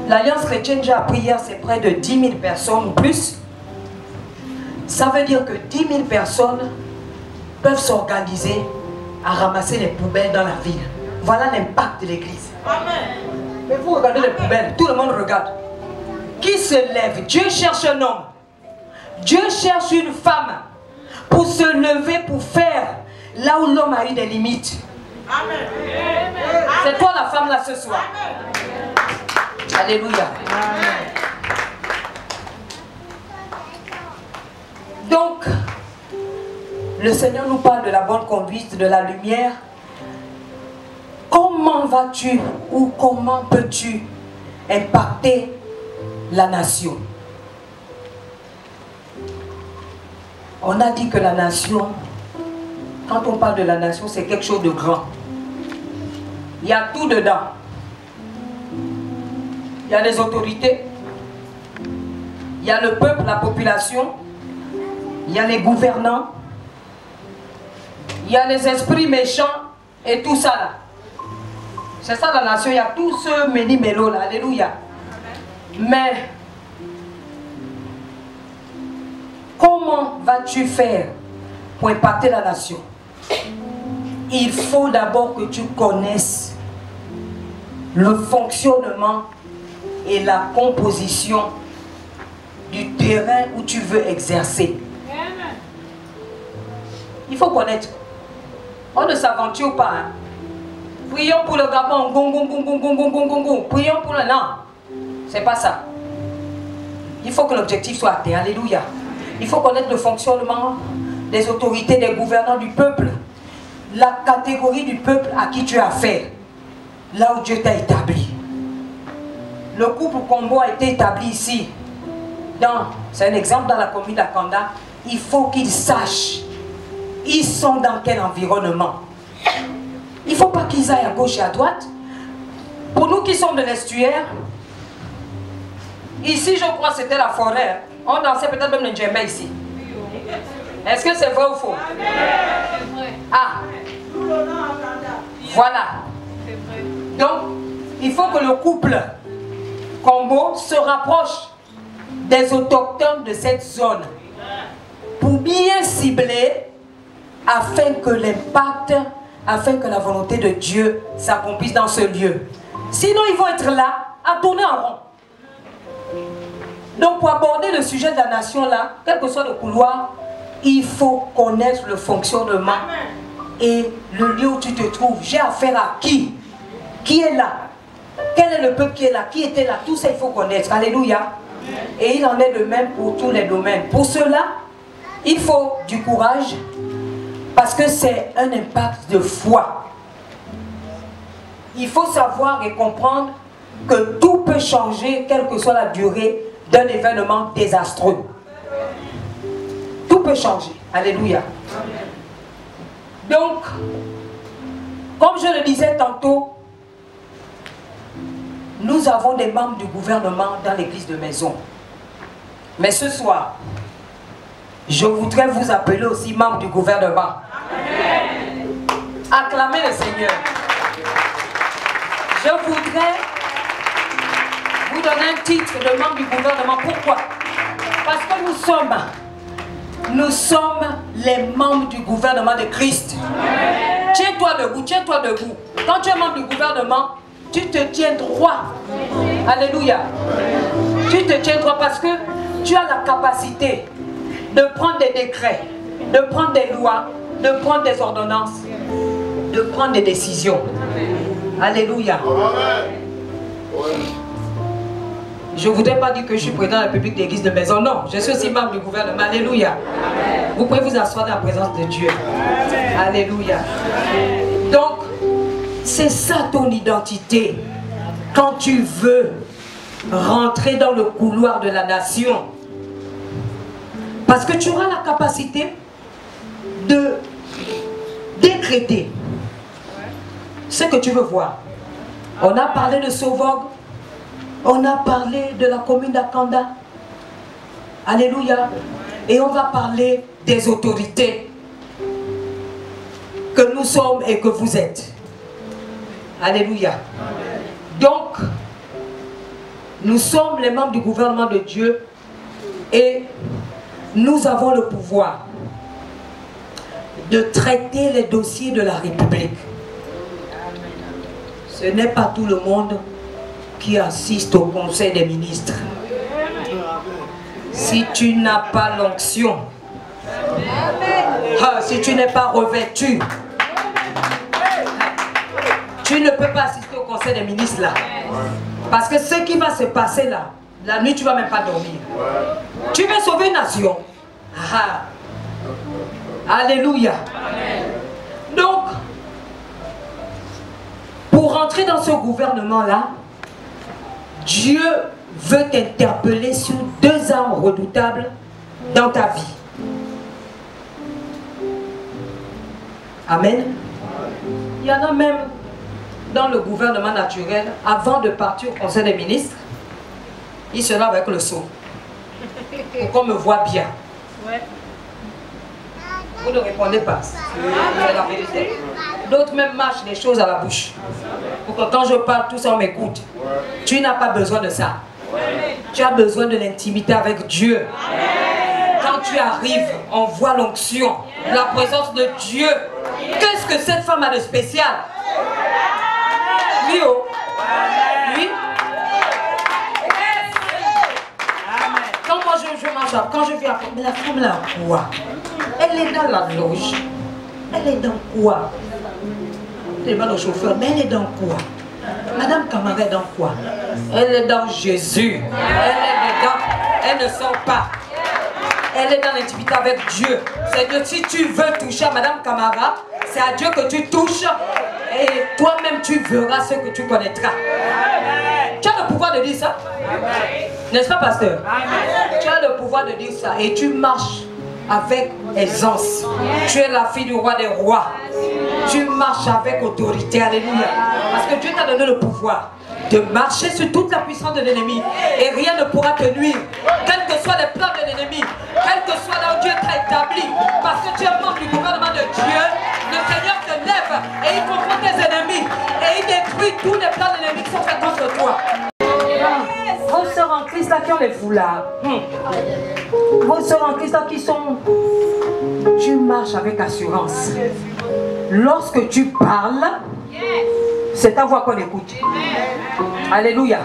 L'Alliance chrétienne, j'ai appris hier, c'est près de 10 000 personnes ou plus. Ça veut dire que 10 000 personnes peuvent s'organiser à ramasser les poubelles dans la ville. Voilà l'impact de l'église. Mais vous regardez les poubelles, tout le monde regarde. Qui se lève? Dieu cherche un homme. Dieu cherche une femme pour se lever, pour faire là où l'homme a eu des limites. C'est toi la femme là ce soir. Alléluia. Donc, le Seigneur nous parle de la bonne conduite, de la lumière. Comment vas-tu ou comment peux-tu impacter la nation? On a dit que la nation, quand on parle de la nation, c'est quelque chose de grand. Il y a tout dedans. Il y a les autorités, il y a le peuple, la population, il y a les gouvernants, il y a les esprits méchants et tout ça là. C'est ça la nation, il y a tout ce méli-mélo là, alléluia. Mais comment vas-tu faire pour impacter la nation? Il faut d'abord que tu connaisses le fonctionnement et la composition du terrain où tu veux exercer. Il faut connaître. On ne s'aventure pas. Hein. Prions pour le Gabon. Prions pour le... Non. C'est pas ça. Il faut que l'objectif soit atteint. Alléluia. Il faut connaître le fonctionnement des autorités, des gouvernants du peuple. La catégorie du peuple à qui tu as affaire. Là où Dieu t'a établi. Le couple Combo a été établi ici. C'est un exemple dans la commune d'Akanda. Il faut qu'ils sachent. Ils sont dans quel environnement. Il ne faut pas qu'ils aillent à gauche et à droite. Pour nous qui sommes de l'estuaire, ici je crois que c'était la forêt. On dansait peut-être même le djembé ici. Est-ce que c'est vrai ou faux? Ah. Voilà. Donc, il faut que le couple Combo se rapproche des autochtones de cette zone pour bien cibler afin que l'impact, afin que la volonté de Dieu s'accomplisse dans ce lieu. Sinon, ils vont être là à tourner en rond. Donc, pour aborder le sujet de la nation là, quel que soit le couloir, il faut connaître le fonctionnement et le lieu où tu te trouves. J'ai affaire à qui? Qui est là? Quel est le peuple qui est là? Qui était là? Tout ça, il faut connaître. Alléluia. Et il en est de même pour tous les domaines. Pour cela, il faut du courage parce que c'est un impact de foi. Il faut savoir et comprendre que tout peut changer, quelle que soit la durée d'un événement désastreux. Tout peut changer. Alléluia. Donc, comme je le disais tantôt, nous avons des membres du gouvernement dans l'église de maison. Mais ce soir, je voudrais vous appeler aussi membres du gouvernement. Amen. Acclamez le Seigneur. Je voudrais vous donner un titre de membre du gouvernement. Pourquoi? Parce que nous sommes les membres du gouvernement de Christ. Tiens-toi debout, tiens-toi debout. Quand tu es membre du gouvernement, tu te tiens droit. Alléluia. Tu te tiens droit parce que tu as la capacité de prendre des décrets, de prendre des lois, de prendre des ordonnances, de prendre des décisions. Alléluia. Je ne voudrais pas dire que je suis président de la République d'église de maison. Non, je suis aussi membre du gouvernement. Alléluia. Vous pouvez vous asseoir dans la présence de Dieu. Alléluia. Donc, c'est ça ton identité. Quand tu veux rentrer dans le couloir de la nation, parce que tu auras la capacité de décréter ce que tu veux voir. On a parlé de Sauvog, on a parlé de la commune d'Akanda. Alléluia. Et on va parler des autorités que nous sommes et que vous êtes. Alléluia. Donc, nous sommes les membres du gouvernement de Dieu et nous avons le pouvoir de traiter les dossiers de la République. Ce n'est pas tout le monde qui assiste au Conseil des ministres. Si tu n'as pas l'onction, si tu n'es pas revêtu, tu ne peux pas assister au Conseil des ministres là. Parce que ce qui va se passer là, la nuit tu ne vas même pas dormir. Tu veux sauver une nation. Alléluia. Donc, pour rentrer dans ce gouvernement-là, Dieu veut t'interpeller sur 2 armes redoutables dans ta vie. Amen. Il y en a même dans le gouvernement naturel, avant de partir au Conseil des ministres, il se lave avec le seau. Pour qu'on me voit bien. Vous ne répondez pas. C'est la vérité. D'autres même marchent des choses à la bouche. Pour que quand je parle, tout ça on m'écoute. Tu n'as pas besoin de ça. Tu as besoin de l'intimité avec Dieu. Quand tu arrives, on voit l'onction, la présence de Dieu. Qu'est-ce que cette femme a de spécial? Lui, oh. Lui. Quand moi je marche, quand je viens, mais la femme là, quoi? Elle est dans la loge. Elle est dans quoi? Je demande au chauffeur, mais elle est dans quoi? Madame Camara est dans quoi? Elle est dans Jésus. Elle est dedans. Elle ne sort pas. Elle est dans l'intimité avec Dieu. C'est que si tu veux toucher à Madame Camara, c'est à Dieu que tu touches. Et toi-même tu verras ce que tu connaîtras. Tu as le pouvoir de dire ça? N'est-ce pas, pasteur? Tu as le pouvoir de dire ça. Et tu marches avec aisance. Tu es la fille du roi des rois. Tu marches avec autorité. Alléluia. Parce que Dieu t'a donné le pouvoir de marcher sur toute la puissance de l'ennemi. Et rien ne pourra te nuire. Quels que soient les plans de l'ennemi. Quel que soit là où Dieu t'a établi. Parce que tu es membre du gouvernement de Dieu. Le Seigneur te lève et il confronte tes ennemis. Et il détruit tous les plans de l'ennemi qui sont faits contre toi. Vos sœurs en Christ là qui ont les foulards. Vos sœurs en Christ là qui sont... Tu marches avec assurance. Lorsque tu parles, c'est ta voix qu'on écoute. Alléluia.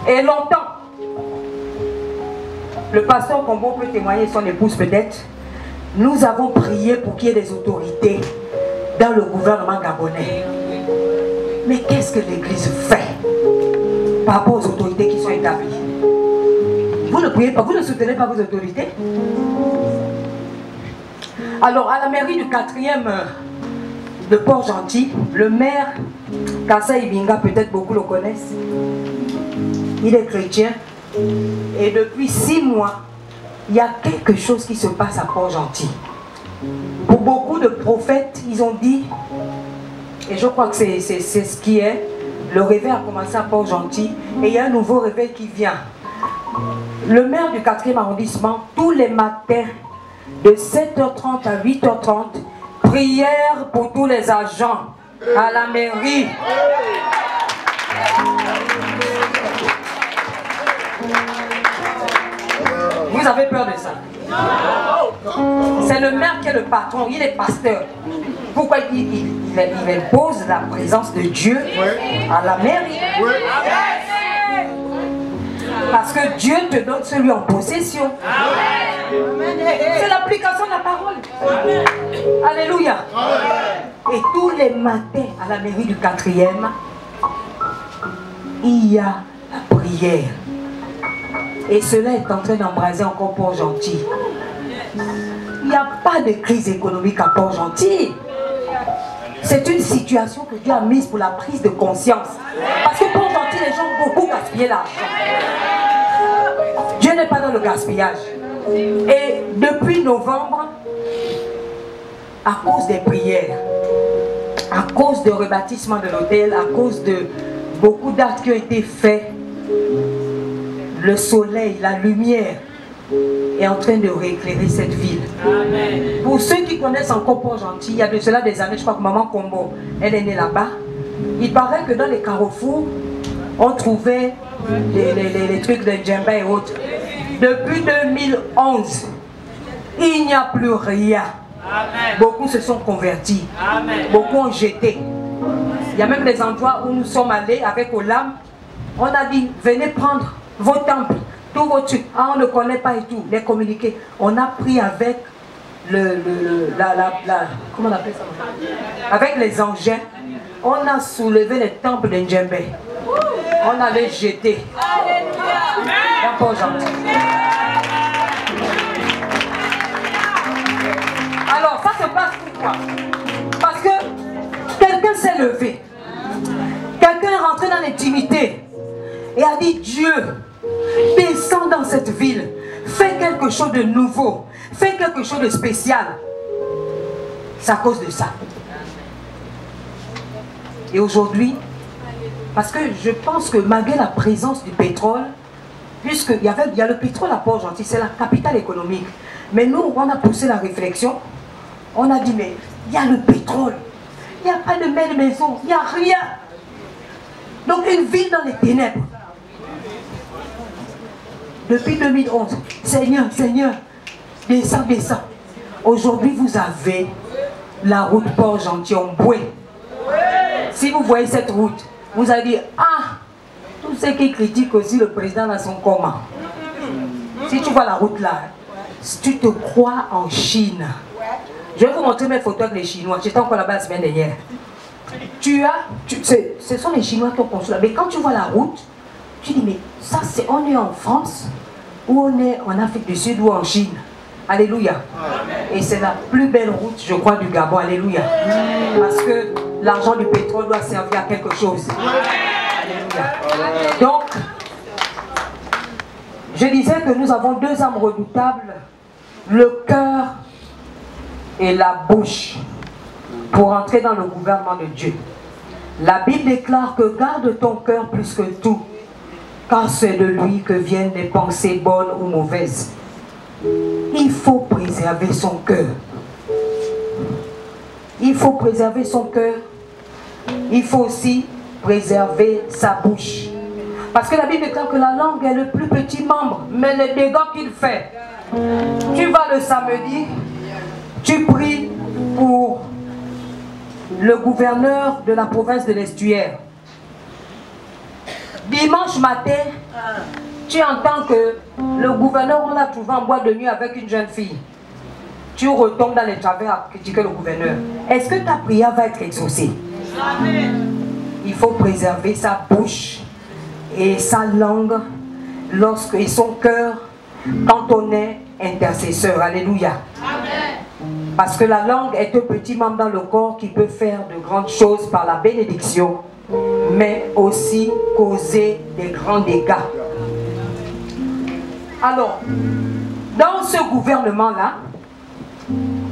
Et longtemps, le pasteur Combo peut témoigner, son épouse peut-être, nous avons prié pour qu'il y ait des autorités dans le gouvernement gabonais. Mais qu'est-ce que l'Église fait par rapport aux autorités qui sont établies? Vous ne priez pas, vous ne soutenez pas vos autorités? Alors, à la mairie du 4e de Port-Gentil, le maire, Kassa Ibinga, peut-être beaucoup le connaissent, il est chrétien. Et depuis 6 mois, il y a quelque chose qui se passe à Port-Gentil. Pour beaucoup de prophètes, ils ont dit, et je crois que c'est ce qui est, le réveil a commencé à Port-Gentil, et il y a un nouveau réveil qui vient. Le maire du 4e arrondissement, tous les matins, de 7h30 à 8h30, prière pour tous les agents à la mairie. Vous avez peur de ça? C'est le maire qui est le patron, il est pasteur. Pourquoi il impose la présence de Dieu à la mairie? Parce que Dieu te donne celui en possession. C'est l'application de la parole. Alléluia. Et tous les matins à la mairie du 4e, il y a la prière. Et cela est en train d'embraser encore Port-Gentil. Il n'y a pas de crise économique à Port-Gentil. C'est une situation que Dieu a mise pour la prise de conscience. Parce que Port-Gentil, les gens ont beaucoup gaspillé l'argent. Dieu n'est pas dans le gaspillage. Et depuis novembre, à cause des prières, à cause du rebâtissement de l'hôtel, à cause de beaucoup d'actes qui ont été faits, le soleil, la lumière est en train de rééclairer cette ville. Amen. Pour ceux qui connaissent encore Port-Gentil, il y a de cela des années, je crois que Maman Combo, elle est née là-bas. Il paraît que dans les carrefours, on trouvait les trucs de djembe et autres. Depuis 2011, il n'y a plus rien. Amen. Beaucoup se sont convertis. Amen. Beaucoup ont jeté. Il y a même des endroits où nous sommes allés avec Olam. On a dit, venez prendre vos temples, tous vos trucs. Ah, on ne connaît pas et tout, les communiqués. On a pris avec comment on appelle ça? Avec les engins. On a soulevé les temples de Ndjembe. On a les jetés. Dans Port-Gentil. Alors, ça se passe pourquoi? Parce que quelqu'un s'est levé. Quelqu'un est rentré dans l'intimité et a dit, Dieu, descends dans cette ville. Fais quelque chose de nouveau. Fais quelque chose de spécial. C'est à cause de ça. Et aujourd'hui, parce que je pense que malgré la présence du pétrole, puisqu'il y a le pétrole à Port-Gentil, c'est la capitale économique. Mais nous, on a poussé la réflexion. On a dit, mais il y a le pétrole. Il n'y a pas de belle maison. Il n'y a rien. Donc une ville dans les ténèbres. Depuis 2011, Seigneur, Seigneur, descends, descends. Aujourd'hui, vous avez la route Port-Gentil-Omboué. Si vous voyez cette route, vous allez dire, ah, tous ceux qui critiquent aussi le président dans son coma. Si tu vois la route là, si tu te crois en Chine, je vais vous montrer mes photos avec les Chinois. J'étais encore là-bas la semaine dernière. Ce sont les Chinois qui ont construit là. Mais quand tu vois la route, tu dis, mais ça, on est en France, ou on est en Afrique du Sud, ou en Chine. Alléluia. Et c'est la plus belle route, je crois, du Gabon. Alléluia. Parce que l'argent du pétrole doit servir à quelque chose. Alléluia. Donc, je disais que nous avons deux âmes redoutables, le cœur et la bouche, pour entrer dans le gouvernement de Dieu. La Bible déclare que garde ton cœur plus que tout, car c'est de lui que viennent les pensées bonnes ou mauvaises. Il faut préserver son cœur. Il faut préserver son cœur. Il faut aussi préserver sa bouche. Parce que la Bible déclare que la langue est le plus petit membre, mais les dégâts qu'il fait. Tu vas le samedi, tu pries pour le gouverneur de la province de l'Estuaire. Dimanche matin, tu entends que le gouverneur, on l'a trouvé en boîte de nuit avec une jeune fille. Tu retombes dans les travers à critiquer le gouverneur. Est-ce que ta prière va être exaucée? Amen. Il faut préserver sa bouche et sa langue et son cœur quand on est intercesseur. Alléluia. Amen. Parce que la langue est un petit membre dans le corps qui peut faire de grandes choses par la bénédiction, mais aussi causer des grands dégâts. Alors, dans ce gouvernement-là,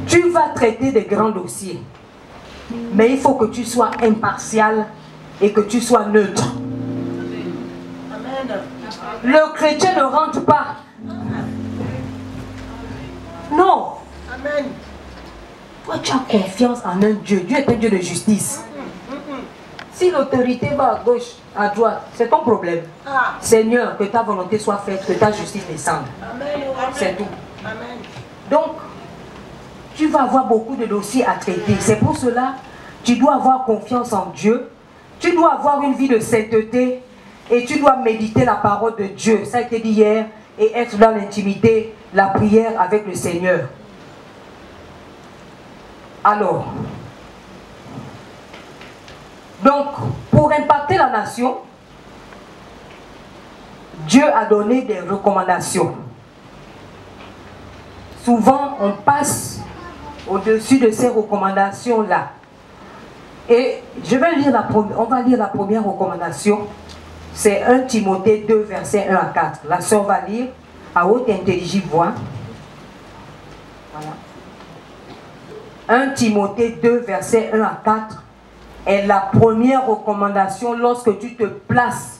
tu vas traiter des grands dossiers. Mais il faut que tu sois impartial et que tu sois neutre. Amen. Le chrétien ne rentre pas. Non. Amen. Toi, tu as confiance en un Dieu. Dieu est un Dieu de justice. Si l'autorité va à gauche, à droite, c'est ton problème. Seigneur, que ta volonté soit faite, que ta justice descende. C'est tout. Amen. Donc, tu vas avoir beaucoup de dossiers à traiter. C'est pour cela que tu dois avoir confiance en Dieu. Tu dois avoir une vie de sainteté et tu dois méditer la parole de Dieu. Ça a été dit hier et être dans l'intimité, la prière avec le Seigneur. Alors, donc, pour impacter la nation, Dieu a donné des recommandations. Souvent, on passe au-dessus de ces recommandations-là. Et je vais lire on va lire la première recommandation. C'est 1 Timothée 2, versets 1 à 4. La sœur va lire à haute et intelligible voix. Voilà. 1 Timothée 2, versets 1 à 4 est la première recommandation lorsque tu te places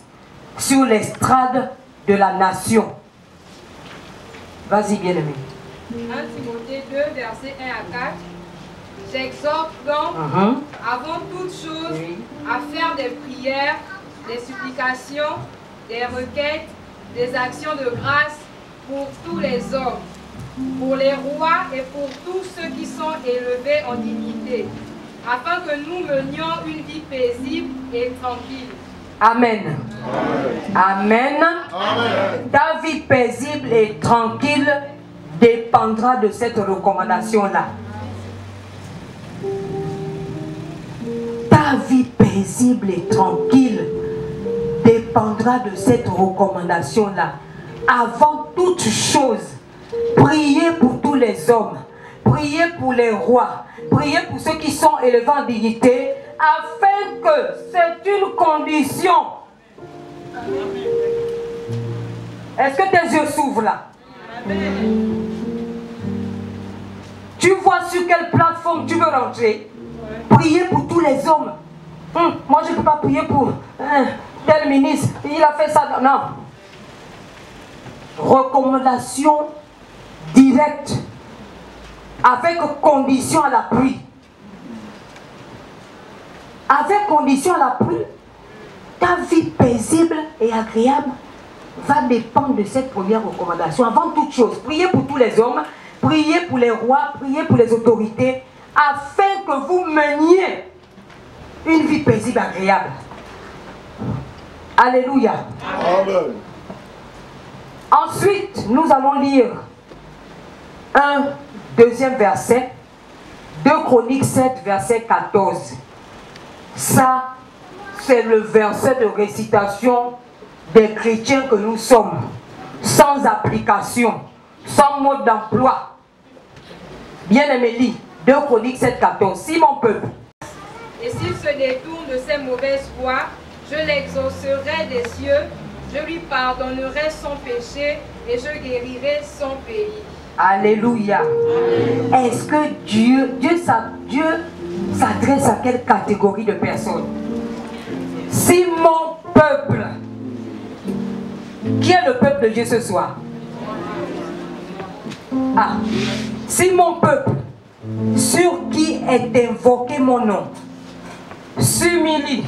sur l'estrade de la nation. Vas-y, bien-aimé. 1 Timothée 2, versets 1 à 4. J'exhorte donc, avant toute chose, à faire des prières, des supplications, des requêtes, des actions de grâce pour tous les hommes, pour les rois et pour tous ceux qui sont élevés en dignité, afin que nous menions une vie paisible et tranquille. Amen. Amen. Amen. Ta vie paisible et tranquille dépendra de cette recommandation-là. Ta vie paisible et tranquille dépendra de cette recommandation-là. Avant toute chose, priez pour tous les hommes, priez pour les rois, priez pour ceux qui sont élevés en dignité, afin que c'est une condition. Est-ce que tes yeux s'ouvrent là? Tu vois sur quelle plateforme tu veux rentrer? Prier pour tous les hommes. Moi, je ne peux pas prier pour tel ministre. Il a fait ça. Non. Recommandation directe. Avec condition à l'appui. Avec condition à l'appui, ta vie paisible et agréable va dépendre de cette première recommandation. Avant toute chose, priez pour tous les hommes, priez pour les rois, priez pour les autorités, afin que vous meniez une vie paisible et agréable. Alléluia. Amen. Ensuite, nous allons lire un deuxième verset, 2 Chroniques 7, verset 14. Ça, c'est le verset de récitation des chrétiens que nous sommes, sans application, sans mode d'emploi. Bien-aimé, lis 2 Chroniques 7, 14. Si mon peuple. Et s'il se détourne de ses mauvaises voies, je l'exaucerai des cieux, je lui pardonnerai son péché et je guérirai son pays. Alléluia. Est-ce que Dieu s'adresse à quelle catégorie de personnes? Si mon peuple, qui est le peuple de Dieu ce soir? Ah, si mon peuple, sur qui est invoqué mon nom, s'humilie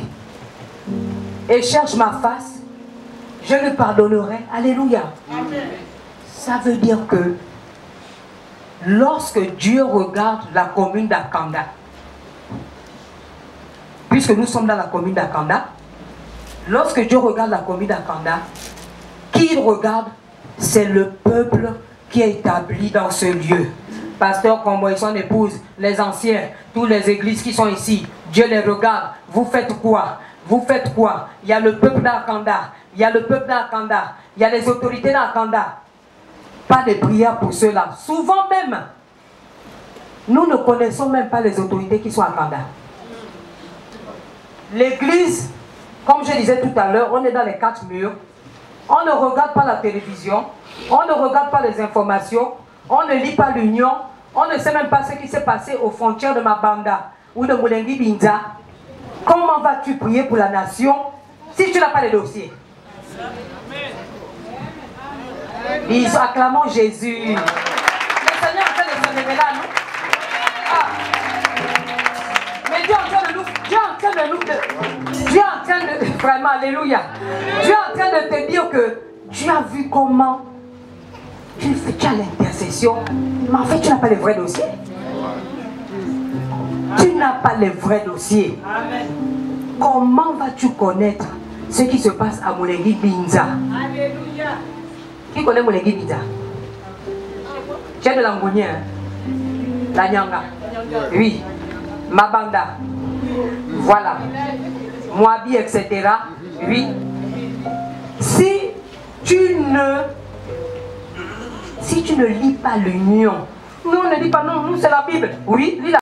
et cherche ma face, je le pardonnerai. Alléluia. Amen. Ça veut dire que lorsque Dieu regarde la commune d'Akanda, puisque nous sommes dans la commune d'Akanda, lorsque Dieu regarde la commune d'Akanda, qui il regarde? C'est le peuple qui est établi dans ce lieu. Pasteur Combo et son épouse, les anciens, toutes les églises qui sont ici, Dieu les regarde. Vous faites quoi? Vous faites quoi? Il y a le peuple d'Akanda, il y a le peuple d'Akanda, il y a les autorités d'Akanda. Pas de prière pour ceux-là. Souvent même, nous ne connaissons même pas les autorités qui sont à Akanda. L'église, comme je disais tout à l'heure, on est dans les 4 murs. On ne regarde pas la télévision, on ne regarde pas les informations, on ne lit pas l'union, on ne sait même pas ce qui s'est passé aux frontières de Mabanda ou de Moulengi Binza. Comment vas-tu prier pour la nation si tu n'as pas les dossiers? Ils acclamons Jésus. Le Seigneur a fait de ce révélat, non? Ah. Mais Dieu est en train de vraiment, alléluia. Dieu est en train de te dire que tu as vu comment tu as l'intercession, mais en fait tu n'as pas les vrais dossiers. Tu n'as pas les vrais dossiers. Comment vas-tu connaître ce qui se passe à Moulengi Binza? Alléluia. Qui connaît Moulingui Bita? Tu es de l'Angonia, hein? La Nyanga. Oui. Mabanda. Voilà. Moabi, etc. Oui. Si tu ne lis pas l'union, nous on ne dit pas non, nous c'est la Bible. Oui, lis la